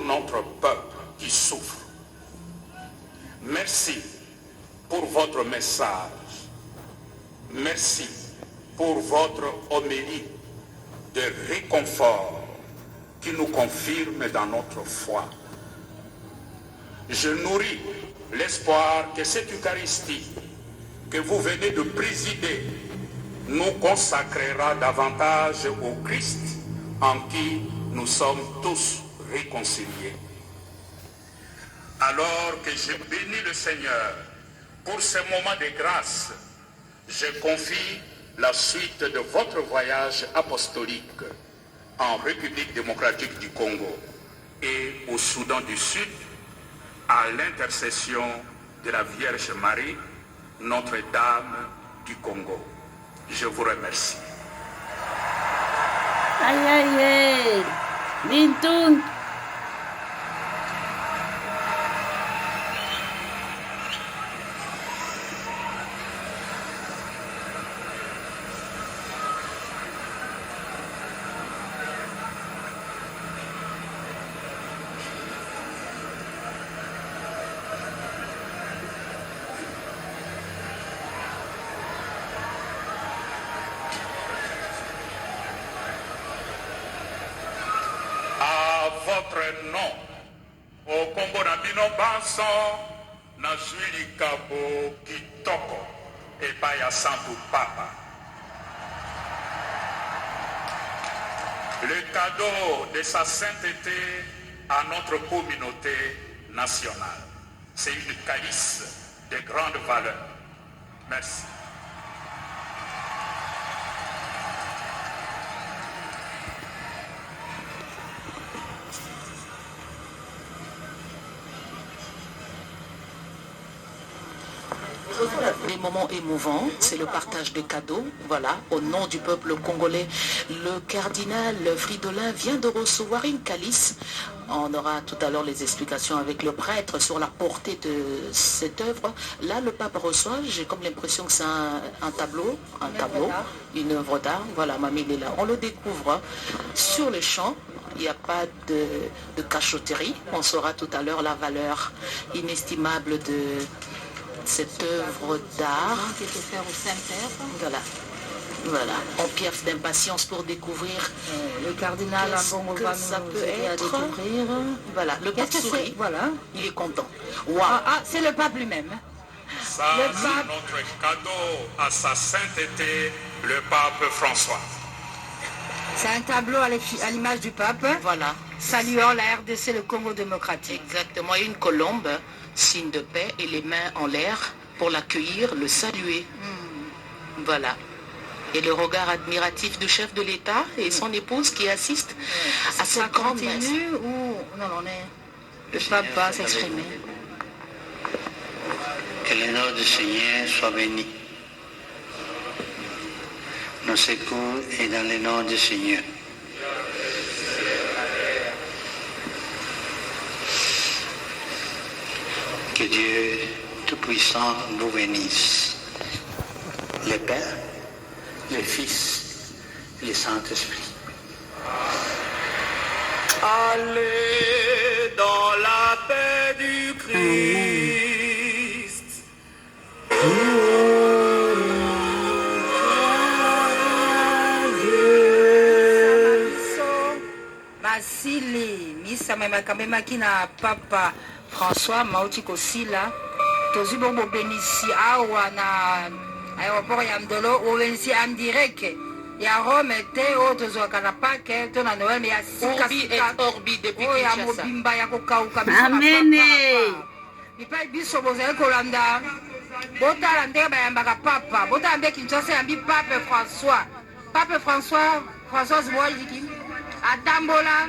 notre peuple qui souffre. Merci pour votre message. Merci pour votre homélie de réconfort qui nous confirme dans notre foi. Je nourris l'espoir que cette Eucharistie que vous venez de présider nous consacrera davantage au Christ en qui nous sommes tous réconciliés. Alors que je bénis le Seigneur pour ce moment de grâce, je confie la suite de votre voyage apostolique en République démocratique du Congo et au Soudan du Sud à l'intercession de la Vierge Marie, Notre-Dame du Congo. Je vous remercie. Aïe aïe aïe, Bintoun. Votre nom, au Congo Nabino Banson, Nazui Likabo Kitoko, et Baya Santu Papa. Le cadeau de sa sainteté à notre communauté nationale. C'est une calice de grande valeur. Merci. Des moments émouvants, c'est le partage de cadeaux. Voilà, au nom du peuple congolais, le cardinal Fridolin vient de recevoir une calice. On aura tout à l'heure les explications avec le prêtre sur la portée de cette œuvre. Là, le pape reçoit, j'ai comme l'impression que c'est un tableau, une œuvre d'art. Voilà, Mamie est là. On le découvre sur le champ. Il n'y a pas de cachotterie. On saura tout à l'heure la valeur inestimable de cette œuvre d'art qui était faite au Saint-Père. Voilà, on pierce d'impatience pour découvrir le cardinal Ambongo va ça peut être. À découvrir. Voilà, le pape sourit. Voilà. Il est content. Wow. C'est le pape lui-même. Ça, c'est notre cadeau à sa sainteté, le pape François. C'est un tableau à l'image du pape. Voilà. Saluant la RDC, le Congo démocratique. Exactement, et une colombe, signe de paix, et les mains en l'air pour l'accueillir, le saluer. Voilà. Et le regard admiratif du chef de l'État et son épouse qui assistent à cette grande messe. Ou non, le pape va s'exprimer. Que le nom du Seigneur soit béni. Nos secours est dans le nom du Seigneur. Que Dieu Tout-Puissant vous bénisse. Le Père, le Fils, le Saint-Esprit. Allez dans la paix du Christ. Basili, misa memaki na papa François Mauti Kosila, tozu bongo benisi awa na aéroport ya Ndolo, obenisi en direct ya Rome te o tozwaka na Pâques to na Noël ya sika Orbi depuis ya Kinshasa. mobimba ya kokauka biso na Amene. bipai biso bozali kolanda botala ndenge bayambaka papa botala nde Kinshasa yambi pape François Zboyiki atambola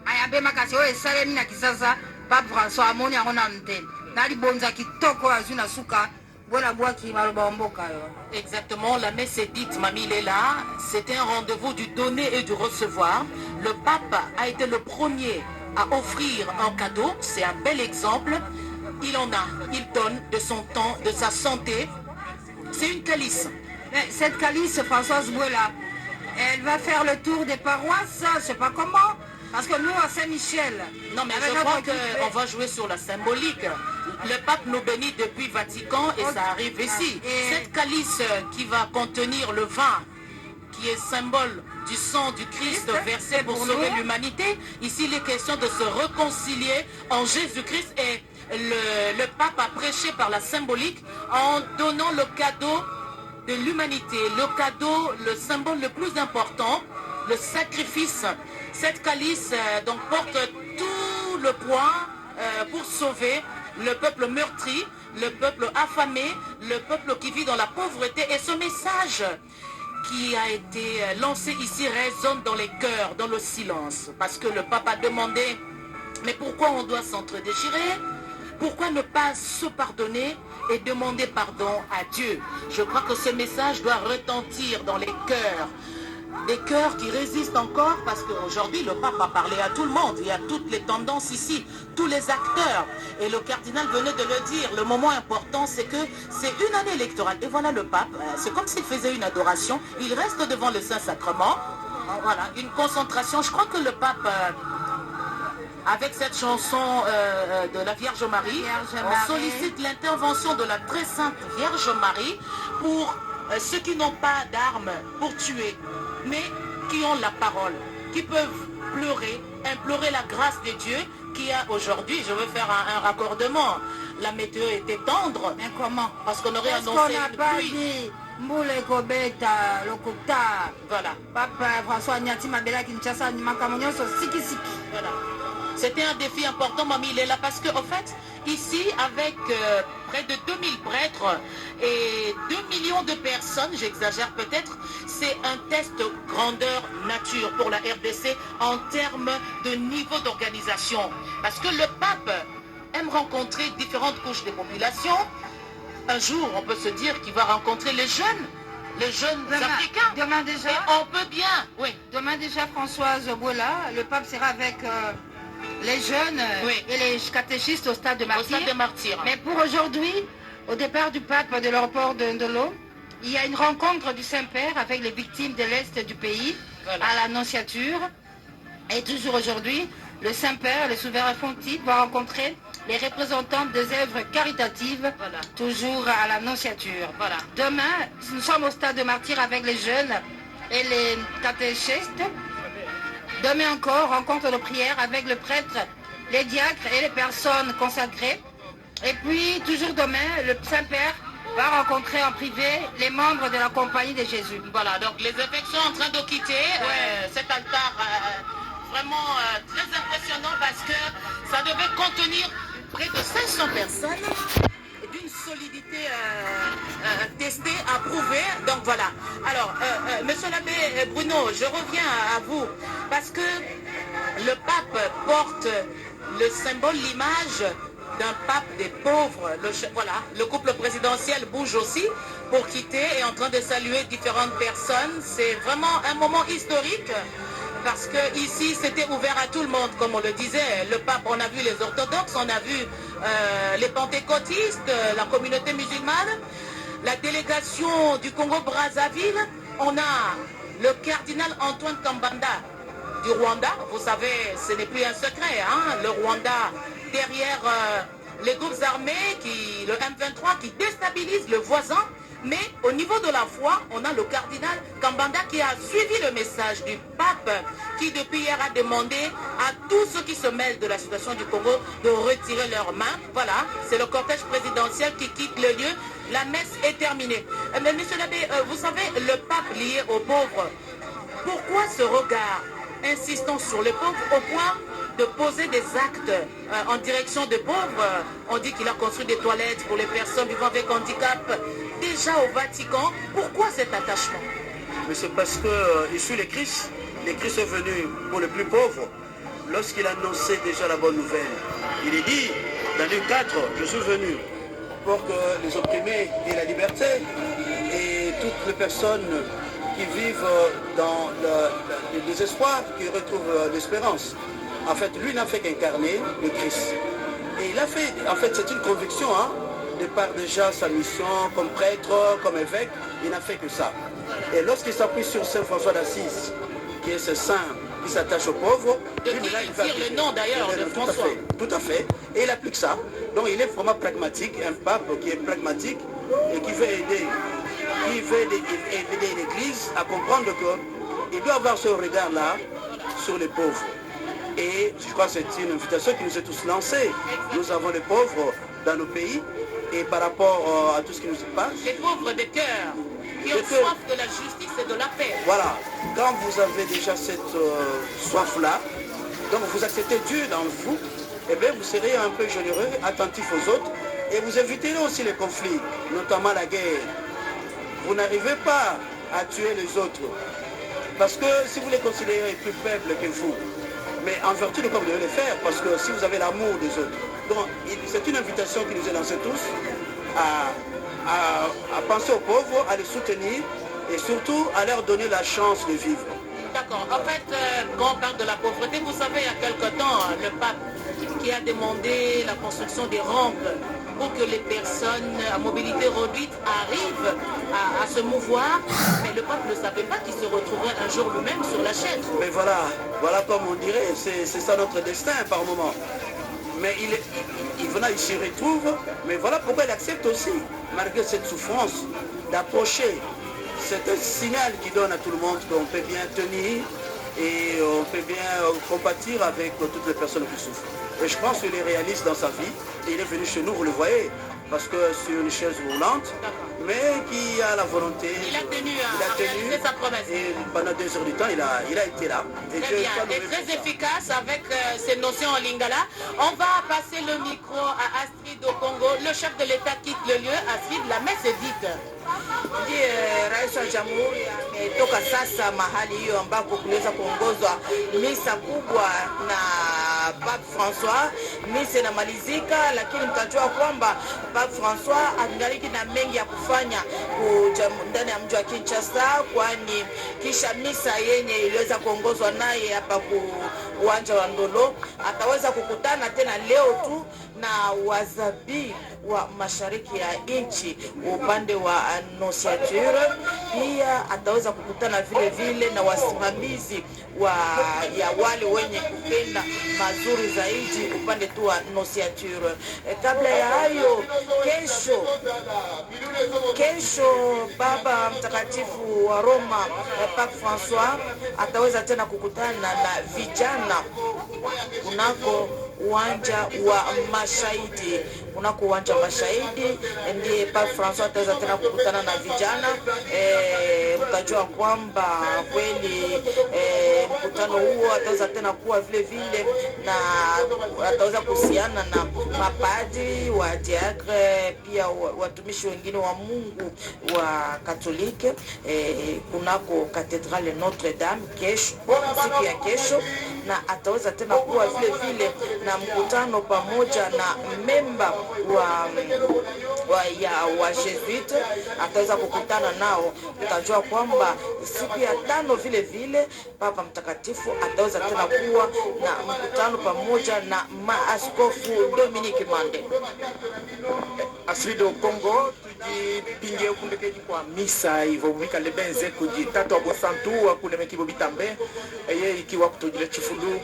ayambema kasi oyo esalemi na Kinshasa pape François amoni yango na antenne na libonza kitoko azwi na suka bona bwaki maloba mboka yo. Exactement, la messe est dite, Mamie il est là. C'était un rendez-vous du donner et du recevoir. Le pape a été le premier à offrir un cadeau, c'est un bel exemple. Il en a, il donne de son temps, de sa santé. C'est une calice. Mais cette calice, Françoise Bouela, elle va faire le tour des paroisses, je sais pas comment. Parce que nous, à Saint-Michel, Non, mais avec je crois notre culture- qu'on va jouer sur la symbolique. Le pape nous bénit depuis Vatican et ça arrive ici. Et- Cette calice qui va contenir le vin, qui est symbole du sang du Christ versé pour sauver l'humanité, ici il est question de se réconcilier en Jésus-Christ et le pape a prêché par la symbolique en donnant le cadeau de l'humanité, le cadeau, le symbole le plus important, le sacrifice. Cette calice donc porte tout le poids pour sauver le peuple meurtri, le peuple affamé, le peuple qui vit dans la pauvreté. Et ce message qui a été lancé ici résonne dans les cœurs, dans le silence. Parce que le pape a demandé, mais pourquoi on doit s'entre-déchirer? Pourquoi ne pas se pardonner et demander pardon à Dieu? Je crois que ce message doit retentir dans les cœurs. Des cœurs qui résistent encore parce qu'aujourd'hui le pape a parlé à tout le monde. Il y a toutes les tendances ici, tous les acteurs. Et le cardinal venait de le dire. Le moment important, c'est que c'est une année électorale. Et voilà le pape, c'est comme s'il faisait une adoration. Il reste devant le Saint-Sacrement. Voilà, une concentration. Je crois que le pape... avec cette chanson de la Vierge Marie, on sollicite l'intervention de la très sainte Vierge Marie pour ceux qui n'ont pas d'armes pour tuer, mais qui ont la parole, qui peuvent pleurer, implorer la grâce de Dieu qui a aujourd'hui, je veux faire un raccordement, la météo était tendre. Mais comment? Parce qu'on aurait Est-ce qu'on annoncé n'a une pas pluie. dit Mboule Kobeta, Lokuta, Voilà. Papa François Nyati Mabela Kinshasa, Nimakamonyoso, Siki Siki. Voilà. C'était un défi important, mamie, il est là parce qu'en fait, ici, avec près de 2000 prêtres et 2 millions de personnes, j'exagère peut-être, c'est un test grandeur nature pour la RDC en termes de niveau d'organisation. Parce que le pape aime rencontrer différentes couches de population. Un jour, on peut se dire qu'il va rencontrer les jeunes africains. Demain déjà, Et on peut bien, oui. demain déjà, Françoise Boula, le pape sera avec les jeunes Oui. et les catéchistes au stade de Au Martyrs. stade des martyrs. Mais pour aujourd'hui, au départ du pape de l'aéroport de Ndolo, il y a une rencontre du Saint-Père avec les victimes de l'Est du pays, Voilà. à l'Annonciature. Et toujours aujourd'hui, le Saint-Père, le souverain pontife, va rencontrer les représentants des œuvres caritatives, Voilà. toujours à l'Annonciature. Voilà. Demain, nous sommes au stade de Martyrs avec les jeunes et les catéchistes. Demain encore, rencontre de prière avec le prêtre, les diacres et les personnes consacrées. Et puis, toujours demain, le Saint-Père va rencontrer en privé les membres de la Compagnie de Jésus. Voilà, donc les évêques sont en train de quitter cet altar vraiment très impressionnant parce que ça devait contenir près de 500 personnes et d'une solidité testée, approuvée. Donc voilà. Alors, monsieur l'abbé Bruno, je reviens à vous parce que le pape porte le symbole, l'image d'un pape des pauvres. Voilà, le couple présidentiel bouge aussi pour quitter et est en train de saluer différentes personnes. C'est vraiment un moment historique parce que ici c'était ouvert à tout le monde, comme on le disait. Le pape, on a vu les orthodoxes, on a vu les pentecôtistes, la communauté musulmane, la délégation du Congo-Brazzaville. On a le cardinal Antoine Kambanda du Rwanda. Vous savez, ce n'est plus un secret, hein, le Rwanda derrière les groupes armés, le M23 qui déstabilise le voisin. Mais au niveau de la foi, on a le cardinal Kambanda qui a suivi le message du pape qui depuis hier a demandé à tous ceux qui se mêlent de la situation du Congo de retirer leurs mains. Voilà, c'est le cortège présidentiel qui quitte le lieu. La messe est terminée. Mais monsieur l'abbé, vous savez, le pape lié aux pauvres, pourquoi ce regard insistant sur les pauvres au point de poser des actes en direction des pauvres? On dit qu'il a construit des toilettes pour les personnes vivant avec handicap déjà au Vatican. Pourquoi cet attachement? Mais c'est parce que ici le Christ est venu pour les plus pauvres lorsqu'il annonçait déjà la bonne nouvelle. Il est dit dans Luc 4, je suis venu pour que les opprimés aient la liberté et toutes les personnes qui vivent dans le désespoir, qui retrouvent l'espérance. En fait, lui n'a fait qu'incarner le Christ. Et il a fait, en fait, c'est une conviction, hein, de par déjà sa mission comme prêtre, comme évêque, il n'a fait que ça. Et lorsqu'il s'appuie sur Saint François d'Assise, qui est ce saint qui s'attache aux pauvres. De qui il tire le nom d'ailleurs de François. Tout à fait. Et il applique ça. Donc il est vraiment pragmatique, un pape qui est pragmatique et qui veut aider l'Église à comprendre qu'il doit avoir ce regard-là sur les pauvres. Et je crois que c'est une invitation qui nous est tous lancée. Nous avons les pauvres dans nos pays et par rapport à tout ce qui nous passe. Les pauvres de cœur, qui ont soif de la justice et de la paix. Voilà. Quand vous avez déjà cette soif-là, donc vous acceptez Dieu dans vous, eh bien vous serez un peu généreux, attentif aux autres et vous éviterez aussi les conflits, notamment la guerre. Vous n'arrivez pas à tuer les autres parce que si vous les considérez plus faibles que vous, mais en vertu de quoi vous devez les faire, parce que si vous avez l'amour des autres. Donc c'est une invitation qui nous est lancée tous à penser aux pauvres, à les soutenir et surtout à leur donner la chance de vivre. D'accord. En fait, quand on parle de la pauvreté, vous savez, il y a quelque temps, le pape qui a demandé la construction des rampes pour que les personnes à mobilité réduite arrivent à se mouvoir. Mais le pape ne savait pas qu'il se retrouverait un jour lui-même sur la chaise. Mais voilà comme on dirait, c'est ça notre destin par moment. Mais il s'y retrouve, mais voilà pourquoi il accepte aussi, malgré cette souffrance, d'approcher. C'est un signal qui donne à tout le monde qu'on peut bien tenir et on peut bien compatir avec toutes les personnes qui souffrent. Et je pense qu'il est réaliste dans sa vie. Et il est venu chez nous, vous le voyez, parce que sur une chaise roulante, mais qui a la volonté. Il a tenu à réaliser sa promesse. Et pendant 2 heures du temps, il a été là. Et très bien, et très efficace avec ces notions en lingala. On va passer le micro à Astrid au Congo. Le chef de l'État quitte le lieu. Astrid, la messe est dite. Ndiye rais wa jamhuri ametoka sasa mahali hiyo ambapo kuliweza kuongozwa misa kubwa na Pape François. Misa inamalizika, lakini mtajua kwamba Pape François angaliki na mengi ya kufanya ndani ya mji wa Kinshasa, kwani kisha misa yenye iliweza kuongozwa naye hapa uwanja wa Ndolo, ataweza kukutana tena leo tu na wazabi wa mashariki ya nchi upande wa Annonciature. Pia ataweza kukutana vile vile na wasimamizi ya wale wenye kupenda mazuri zaidi upande tu wa Annonciature. Kabla ya hayo, kesho Baba Mtakatifu wa Roma Papa François ataweza tena kukutana na vijana kunako uwanja wa Mashahidi. Kunako uwanja wa Mashahidi ndiye Papa François ataweza tena kukutana na vijana. Mtajua kwamba kweli mkutano huo ataweza tena kuwa vile vile na ataweza kuhusiana na mapadri wa diakre, pia watumishi wengine wa Mungu wa Katolike kunako katedrale Notre Dame kesho, siku ya kesho, na ataweza tena kuwa vile vile na mkutano pamoja na memba wa Jesuit. Ataweza kukutana nao. Utajua kwamba siku ya 5 vile vile Papa Mtakatifu ataweza tena kuwa na mkutano pamoja na maaskofu Dominique Mande. Astrid au Congo, tujipinge ukundekeji kwa misa ivomika lebenze kujitatu wa Bosantu wa kunemekibo bitambe ye ikiwa kutujile chifulu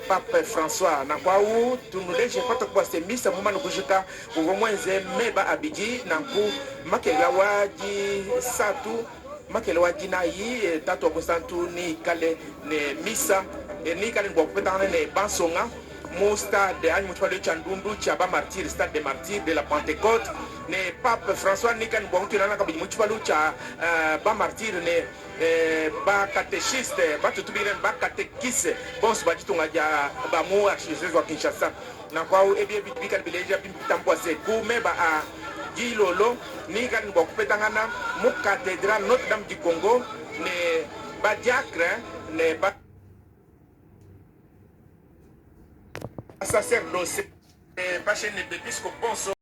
Pape François na kwa u tunuleje pata kwa se misa mumano kujika uvomwenze meba abiji na nku makela waji satu makela waji na yi tatu wa Bosantu ni kale ne misa ni kale ngwa kupetana ne bansonga mon stade à Moutoile de Chandundu, Tchaba Martyr, stade des martyrs de la Pentecôte. Ne Pape François Nikan Bonkulana Kabi Moutoile Tcha ba martyr ne ba catéchiste, ba tutubiren ba catéchiste. Bon ce baditonga ja ba mo archdiocèse wa Kinshasa. Na kwa u ebi bikan bileja bitambo se kume ba a Gilolo Nikan Bokupetangana mu cathédrale Notre-Dame du Congo ne ba diacre ne ba sacerdoce, pas chez les épiscopes.